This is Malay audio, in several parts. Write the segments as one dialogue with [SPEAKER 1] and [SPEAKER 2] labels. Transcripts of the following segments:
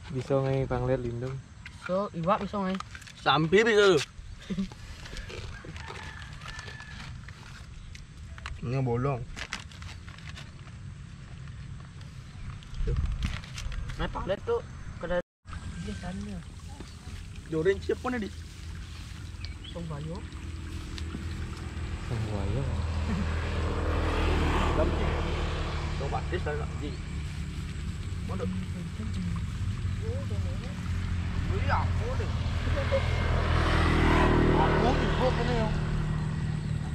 [SPEAKER 1] Bisa ngay panglet lindung.
[SPEAKER 2] So, iwak bisa ngay.
[SPEAKER 3] Sampai bisa lu. Ini bolong.
[SPEAKER 2] Nah, panglet tuh kada biasanya.
[SPEAKER 3] Jorin siapa nih di?
[SPEAKER 2] Song bayo.
[SPEAKER 1] Buaya.
[SPEAKER 3] Lampi. Coba tes lah di. Mana? Iya, boleh. Aku ibu punya yang.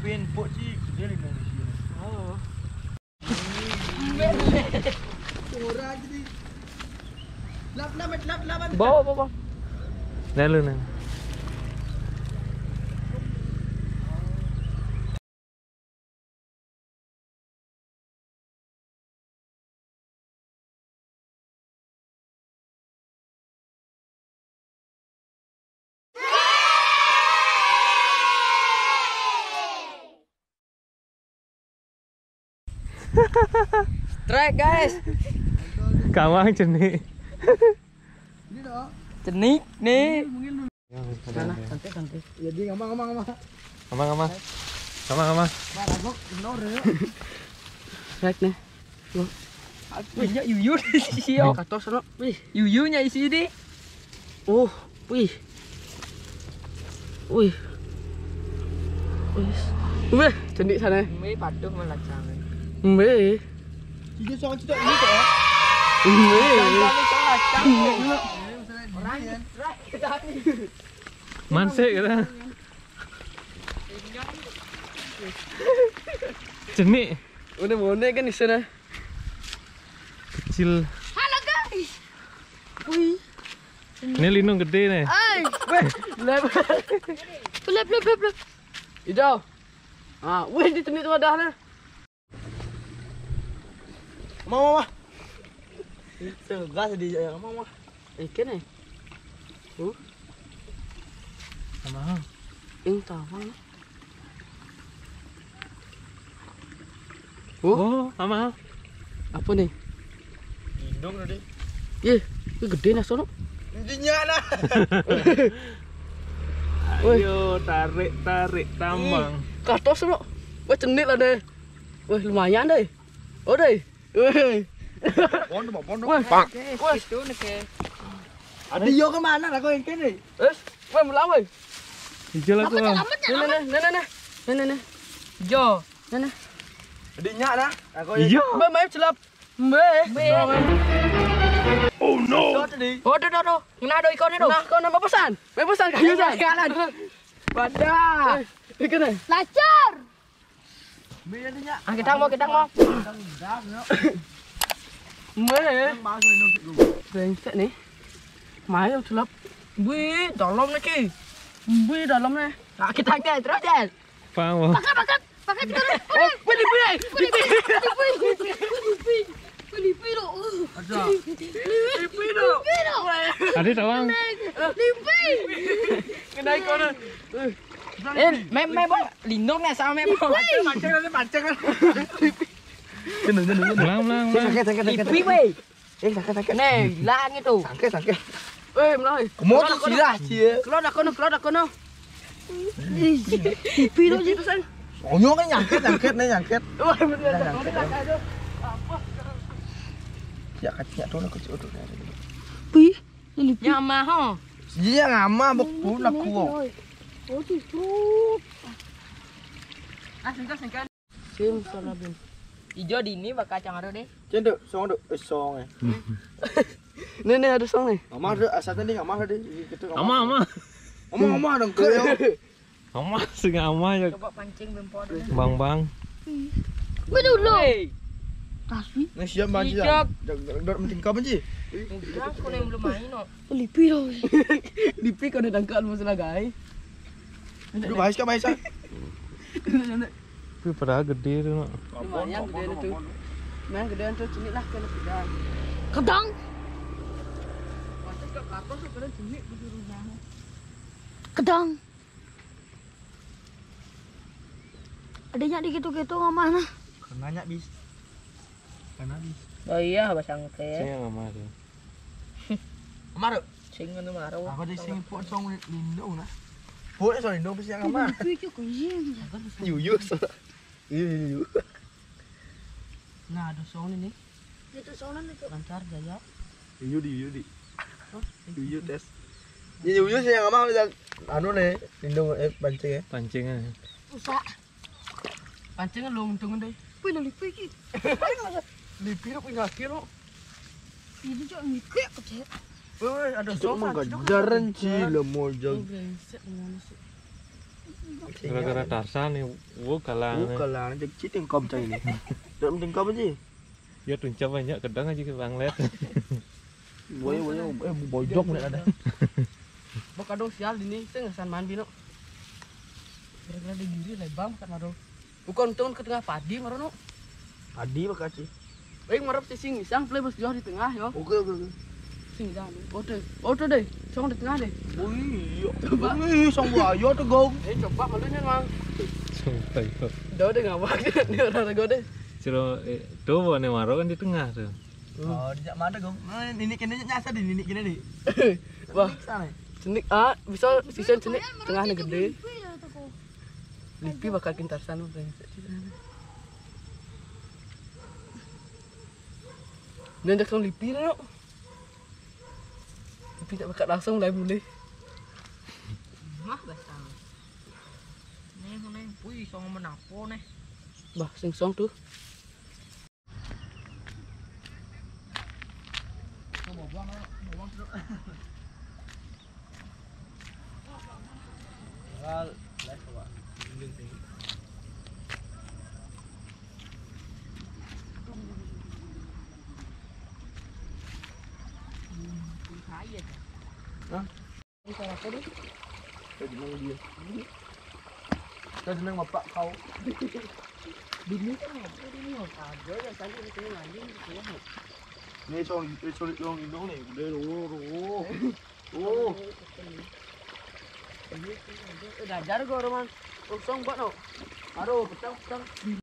[SPEAKER 3] Pin pok sih dia di Indonesia.
[SPEAKER 2] Oh.
[SPEAKER 3] Orang jadi. Lap.
[SPEAKER 2] Bawa.
[SPEAKER 1] Dah lu nang.
[SPEAKER 2] Strike guys.
[SPEAKER 1] Kamang jenik.
[SPEAKER 3] Ini dah.
[SPEAKER 2] Cenik nih.
[SPEAKER 1] Sana,
[SPEAKER 2] Santai.
[SPEAKER 3] Jadi ngama.
[SPEAKER 1] Kamang.
[SPEAKER 3] Baragok benar ya.
[SPEAKER 2] Strike nih. Loh. Punya yuyu isi yo. Kata sono. Wih, yuyunya isi di. Oh, wih. Wih. Wih, cenik sana. Mei patuh melacang. Mei.
[SPEAKER 3] Jadi soal cerita ini kok.
[SPEAKER 1] Manse kata. Jenik.
[SPEAKER 2] Udah bonek kan di sana.
[SPEAKER 1] Kecil.
[SPEAKER 4] Halo guys.
[SPEAKER 2] Wih.
[SPEAKER 1] Ini lindung gede nih.
[SPEAKER 4] Ay.
[SPEAKER 2] Lep.
[SPEAKER 4] Lep.
[SPEAKER 2] Ido. Ah, wih di tempat wadahnya.
[SPEAKER 3] Mama. Segas di mama.
[SPEAKER 2] Ikan nih.
[SPEAKER 1] Kamang.
[SPEAKER 2] Tahu mana?
[SPEAKER 1] Oh, kamang.
[SPEAKER 2] Apa nih?
[SPEAKER 3] Hidung tadi.
[SPEAKER 2] Ih, ini gede nah sono.
[SPEAKER 3] Intinya lah.
[SPEAKER 1] Ayo tarik tambang.
[SPEAKER 2] Katos sono. Wah cenit lah deh. Wah lumayan deh. Oh deh. Wih.
[SPEAKER 3] Pondok.
[SPEAKER 2] Wah, wah.
[SPEAKER 4] Itu nih ke.
[SPEAKER 3] Ada yo kemana lah kau yang kene?
[SPEAKER 2] Wah melawan.
[SPEAKER 1] Hijau lah tuh.
[SPEAKER 2] Nih. Jo. Nih.
[SPEAKER 3] Adiknya lah. Aku
[SPEAKER 1] Iya.
[SPEAKER 2] Mbak main celap. Mbak.
[SPEAKER 3] Oh no. Tadi.
[SPEAKER 2] Oh, do. Kena do ikonnya do. Nah, kau nama pesan. Main pesan kayu san. Wadah. Ikan nih.
[SPEAKER 4] Lacar.
[SPEAKER 3] Adiknya.
[SPEAKER 2] Ah, kita mau. Mbak. Brengsek nih. Main celap. Wih, dalam nih ki. Wih, dalam nih. Nah, kita terus deh.
[SPEAKER 1] Pang.
[SPEAKER 4] Pakai kita.
[SPEAKER 2] Oh, beli.
[SPEAKER 4] Lipi lo.
[SPEAKER 3] Ada.
[SPEAKER 2] Lipi do.
[SPEAKER 1] Ada tawang.
[SPEAKER 4] Lipi.
[SPEAKER 2] Kena ikonnya. Mem lindung nih sama mem.
[SPEAKER 3] Pancing.
[SPEAKER 1] Ulang.
[SPEAKER 2] Lipi weh.
[SPEAKER 3] Sakit.
[SPEAKER 2] Nih, hilang itu.
[SPEAKER 3] Sakit.
[SPEAKER 2] Mulai.
[SPEAKER 3] Kamu tuh silah sih.
[SPEAKER 2] Keluar kono. Lipi do gitu san.
[SPEAKER 3] Onyo kan nyangkit nih.
[SPEAKER 2] Wah, bener.
[SPEAKER 3] Ya kacanya tuh aku cuci udah.
[SPEAKER 4] Pi. Lipi.
[SPEAKER 2] Nyama ho.
[SPEAKER 3] Dia ngama beku laku.
[SPEAKER 4] Oh, justru.
[SPEAKER 2] Singkat. Sim salabin. Ijo di ini bakal kacang ada deh.
[SPEAKER 3] Cenduk, song ya.
[SPEAKER 2] Nih ada song nih.
[SPEAKER 3] Mama ada asalnya nih mama ada gitu.
[SPEAKER 1] Ama.
[SPEAKER 3] Mama dong ke yo.
[SPEAKER 1] Ama sing ama ya.
[SPEAKER 2] Coba pancing bempor.
[SPEAKER 1] Bang.
[SPEAKER 4] Bedulo.
[SPEAKER 2] Hey.
[SPEAKER 4] Taswi.
[SPEAKER 3] Nih siap banci
[SPEAKER 2] Hijab.
[SPEAKER 3] dah. Dor penting kau banci.
[SPEAKER 2] Aku yang belum main no.
[SPEAKER 4] Lipi lo.
[SPEAKER 2] Lipi kau udah dangkal masalah guys.
[SPEAKER 3] Lu bahas ka bahas.
[SPEAKER 1] Tapi pada gede tuh.
[SPEAKER 2] Lumayan gede tuh. Nah, gedean tuh cini lah kena pegang.
[SPEAKER 4] Kedang.
[SPEAKER 2] Masuk ke karton tuh kena cini di rumah.
[SPEAKER 4] Kedang. Adanya di gitu-gitu ngomong nah.
[SPEAKER 3] Nanya bis.
[SPEAKER 2] Oh iya, basang
[SPEAKER 1] Saya
[SPEAKER 2] teh.
[SPEAKER 1] ama tuh.
[SPEAKER 3] Amar.
[SPEAKER 2] Sing ngono maro.
[SPEAKER 3] Aku di sing pok song lindung nah. Pok so lindung pasti yang amar.
[SPEAKER 4] Kuwi ki kok yin.
[SPEAKER 3] Yuyu so. Yuyu.
[SPEAKER 2] Nah, ada sound ini.
[SPEAKER 4] Itu soalnya itu.
[SPEAKER 2] Lancar jaya.
[SPEAKER 3] Yuyu. Yuyu tes. Ya yuyu sih yang amar udah anu nih lindung pancing ya.
[SPEAKER 1] Pancingan.
[SPEAKER 4] Usah.
[SPEAKER 2] Pancingnya lu untung deh.
[SPEAKER 4] Kuwi lho kuwi ki.
[SPEAKER 2] Lipi lu punya kilo.
[SPEAKER 4] Ini cok mikir kecil.
[SPEAKER 2] Woi, ada
[SPEAKER 3] Cok
[SPEAKER 2] sound.
[SPEAKER 3] mengajaran sih lo mau jauh.
[SPEAKER 2] Brengsek ngono sih.
[SPEAKER 1] Gara-gara Tarsan nih, wo kalang.
[SPEAKER 3] Bukan lah, nanti cheating kom cai ini. Dalam tingkap aja.
[SPEAKER 1] Ya tunca banyak kadang aja ke Bang Let.
[SPEAKER 3] Boy, bojok nih ada.
[SPEAKER 2] Bok kadang sial ini, saya ngesan mandi no. Gara-gara di diri lebam kan maro. Bukan untung ke tengah padi maro no.
[SPEAKER 3] Adi makasih.
[SPEAKER 2] Marap sing isang play bos jauh di tengah yo.
[SPEAKER 3] Oke.
[SPEAKER 2] Sing isang. Oto deh. Song di tengah deh.
[SPEAKER 3] Wih, coba. Wih, song buaya tuh gong.
[SPEAKER 2] Coba malunya mang.
[SPEAKER 1] Sumpah itu.
[SPEAKER 2] Dah deh ngawak ni orang gue deh.
[SPEAKER 1] Ciro tuh wane maro kan di tengah tuh.
[SPEAKER 3] Oh, dijak mana gong? Nah, ini kena nyasar di ini kena di.
[SPEAKER 2] Wah,
[SPEAKER 3] Sana.
[SPEAKER 2] cenik bisa season cenik tengah nih gede. Lipi bakal kintarsan lu brengsek. Nanti langsung lipi no. Lipi tak bakal langsung mulai boleh.
[SPEAKER 5] Mah basta. Neng, wih, song menapo nih.
[SPEAKER 2] Bah, sing song tuh.
[SPEAKER 3] Kita senang bapak kau.
[SPEAKER 2] Bini kan ini ada yang tadi di sini lagi gitu.
[SPEAKER 3] Ini sulit dong indung nih. Udah lo. Oh.
[SPEAKER 2] Udah ajar gue orang. Kosong buat no. Aduh, petang.